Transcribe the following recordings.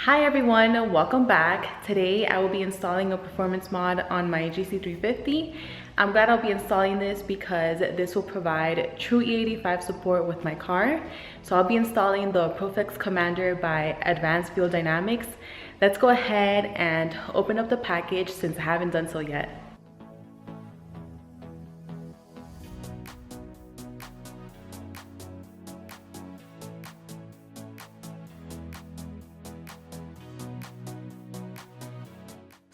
Hi everyone, welcome back. Today I will be installing a performance mod on my GC350. I'm glad I'll be installing this because this will provide true E85 support with my car. So I'll be installing the ProFlex Commander by Advanced Fuel Dynamics. Let's go ahead and open up the package since I haven't done so yet.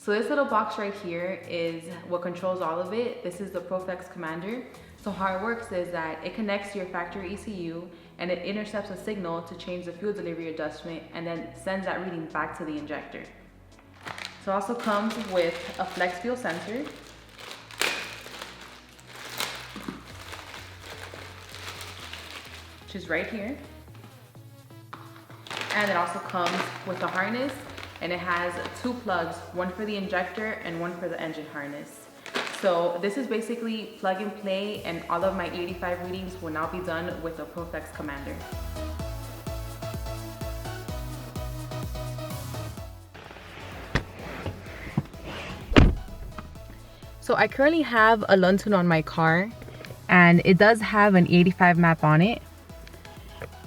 So this little box right here is what controls all of it. This is the ProFlex Commander. So how it works is that it connects to your factory ECU and it intercepts a signal to change the fuel delivery adjustment and then sends that reading back to the injector. So it also comes with a flex fuel sensor. Which is right here. And it also comes with a harness. And it has two plugs, one for the injector and one for the engine harness. So this is basically plug and play, and all of my 85 readings will now be done with the ProFlex Commander. So I currently have a Lund on my car, and it does have an 85 map on it.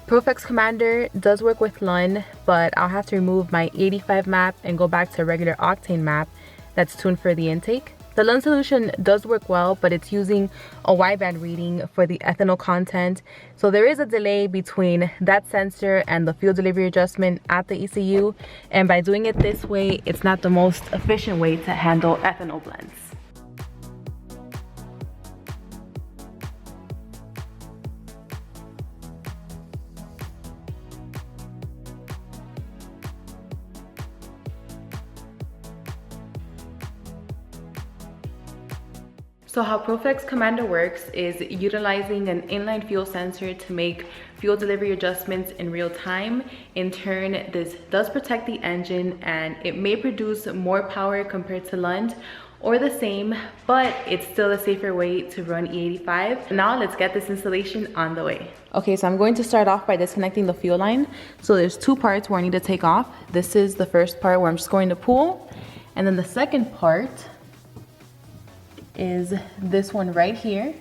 ProFlex Commander does work with Lund, but I'll have to remove my 85 map and go back to a regular octane map that's tuned for the intake. The Lund solution does work well, but it's using a wideband reading for the ethanol content. So there is a delay between that sensor and the fuel delivery adjustment at the ECU. And by doing it this way, it's not the most efficient way to handle ethanol blends. So how ProFlex Commander works is utilizing an inline fuel sensor to make fuel delivery adjustments in real time. In turn, this does protect the engine and it may produce more power compared to Lund or the same, but it's still a safer way to run E85. Now let's get this installation on the way. Okay, so I'm going to start off by disconnecting the fuel line. So there's two parts where I need to take off. This is the first part where I'm just going to pull, and then the second part is this one right here,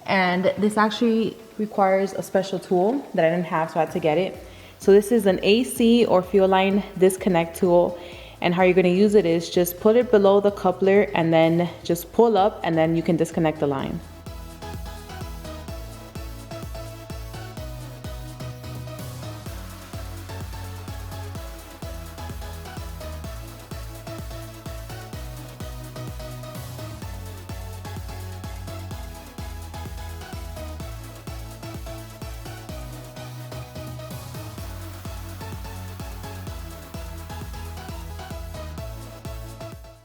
and this actually requires a special tool that I didn't have, so I had to get it. So this is an AC or fuel line disconnect tool, and how you're going to use it is just put it below the coupler and then just pull up, and then you can disconnect the line.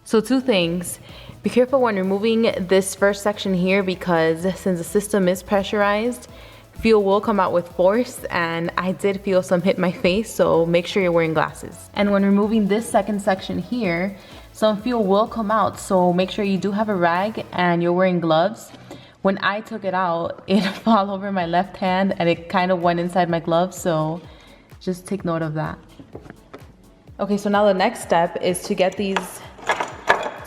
So two things, be careful when removing this first section here, because since the system is pressurized, fuel will come out with force, and I did feel some hit my face, so make sure you're wearing glasses. And when removing this second section here, some fuel will come out, so make sure you do have a rag and you're wearing gloves. When I took it out, it fell all over my left hand and it kind of went inside my glove, so just take note of that. Okay, so now the next step is to get these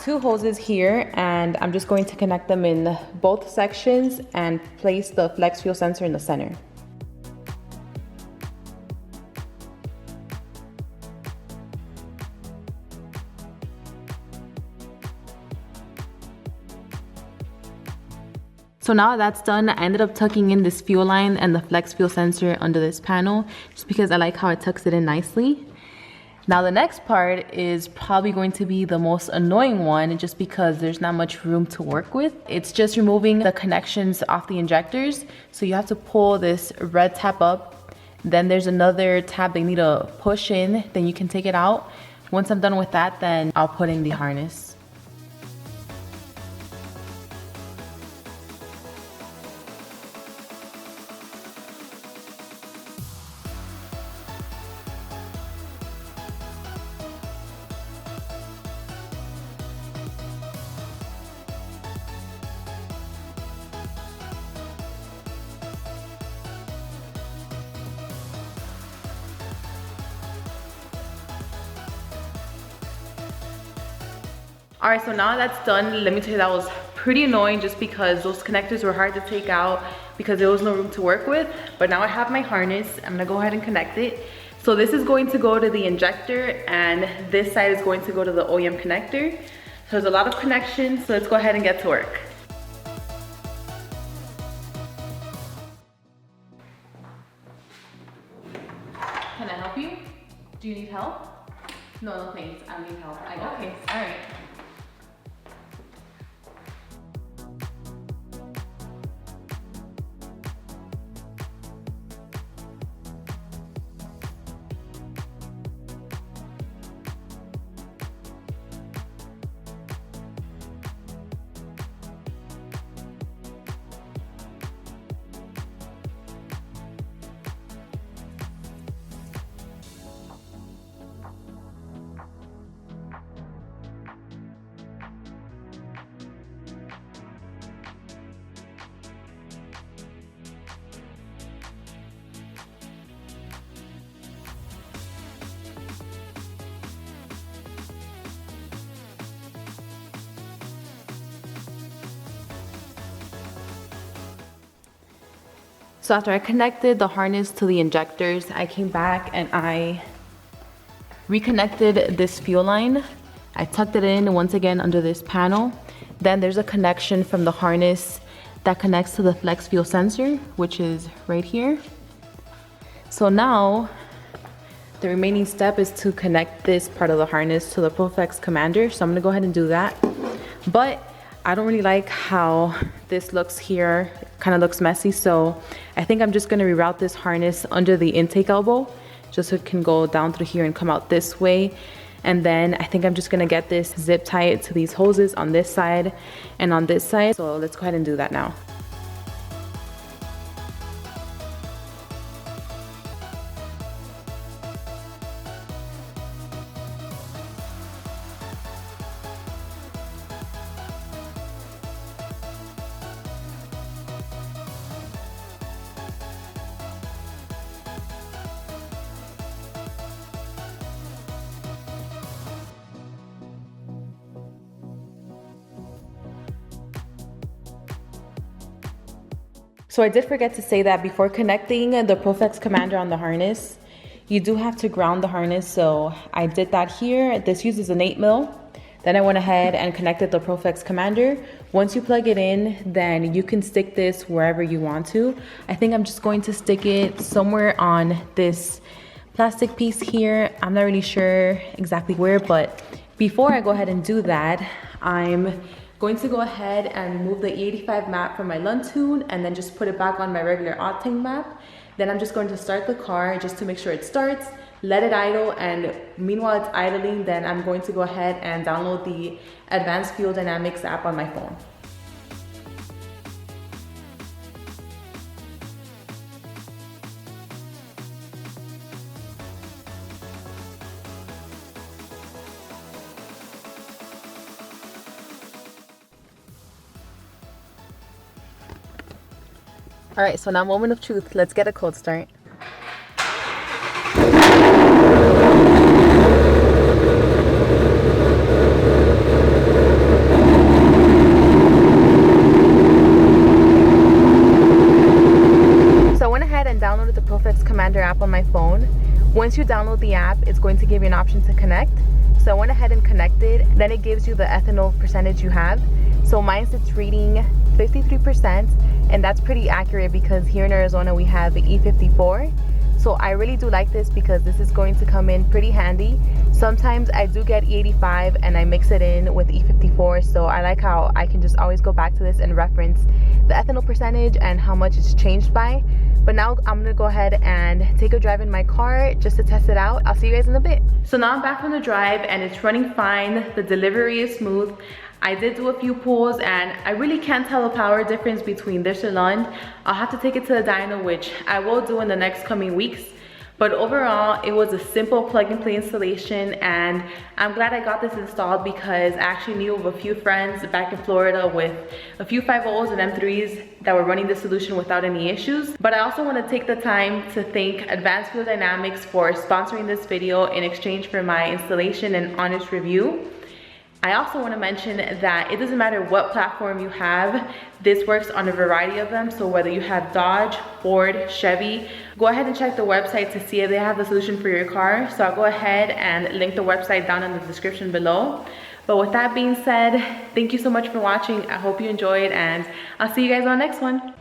two hoses here, and I'm just going to connect them in both sections and place the flex fuel sensor in the center. So now that's done, I ended up tucking in this fuel line and the flex fuel sensor under this panel just because I like how it tucks it in nicely. Now the next part is probably going to be the most annoying one, just because there's not much room to work with. It's just removing the connections off the injectors. So you have to pull this red tab up, then there's another tab they need to push in, then you can take it out. Once I'm done with that, then I'll put in the harness. All right, so now that's done, let me tell you that was pretty annoying just because those connectors were hard to take out because there was no room to work with. But now I have my harness. I'm gonna go ahead and connect it. So this is going to go to the injector and this side is going to go to the OEM connector. So there's a lot of connections, so let's go ahead and get to work. Can I help you? Do you need help? No, thanks, I don't need help. I got it. All right. So after I connected the harness to the injectors, I came back and I reconnected this fuel line. I tucked it in once again under this panel. Then there's a connection from the harness that connects to the flex fuel sensor, which is right here. So now the remaining step is to connect this part of the harness to the ProFlex commander. So I'm gonna go ahead and do that. But I don't really like how this looks here. It kind of looks messy. So I think I'm just gonna reroute this harness under the intake elbow, just so it can go down through here and come out this way. And then I think I'm just gonna get this zip tied to these hoses on this side and on this side. So let's go ahead and do that now. So I did forget to say that before connecting the ProFlex commander on the harness, you do have to ground the harness. So I did that here. This uses an 8mm. Then I went ahead and connected the ProFlex commander. Once you plug it in, then you can stick this wherever you want to. I think I'm just going to stick it somewhere on this plastic piece here. I'm not really sure exactly where, but before I go ahead and do that, I'm going to go ahead and remove the E85 map from my Lund and then just put it back on my regular octane map. Then I'm just going to start the car just to make sure it starts, let it idle, and meanwhile it's idling, then I'm going to go ahead and download the Advanced Fuel Dynamics app on my phone. All right, so now moment of truth. Let's get a cold start. So I went ahead and downloaded the ProFlex Commander app on my phone. Once you download the app, it's going to give you an option to connect. So I went ahead and connected. Then it gives you the ethanol percentage you have. So mine's it's reading 53%, and that's pretty accurate because here in Arizona we have the E54. So I really do like this because this is going to come in pretty handy. Sometimes I do get E85 and I mix it in with E54, so I like how I can just always go back to this and reference the ethanol percentage and how much it's changed by. But now I'm gonna go ahead and take a drive in my car just to test it out. I'll see you guys in a bit. So now I'm back from the drive and it's running fine. The delivery is smooth. I did do a few pulls and I really can't tell the power difference between this and Lund. I'll have to take it to the dyno, which I will do in the next coming weeks. But overall, it was a simple plug and play installation, and I'm glad I got this installed because I actually knew of a few friends back in Florida with a few 5.0s and M3s that were running the solution without any issues. But I also want to take the time to thank Advanced Fuel Dynamics for sponsoring this video in exchange for my installation and honest review. I also want to mention that it doesn't matter what platform you have, this works on a variety of them. So whether you have Dodge, Ford, Chevy, go ahead and check the website to see if they have the solution for your car. So I'll go ahead and link the website down in the description below. But with that being said, thank you so much for watching. I hope you enjoyed, and I'll see you guys on the next one.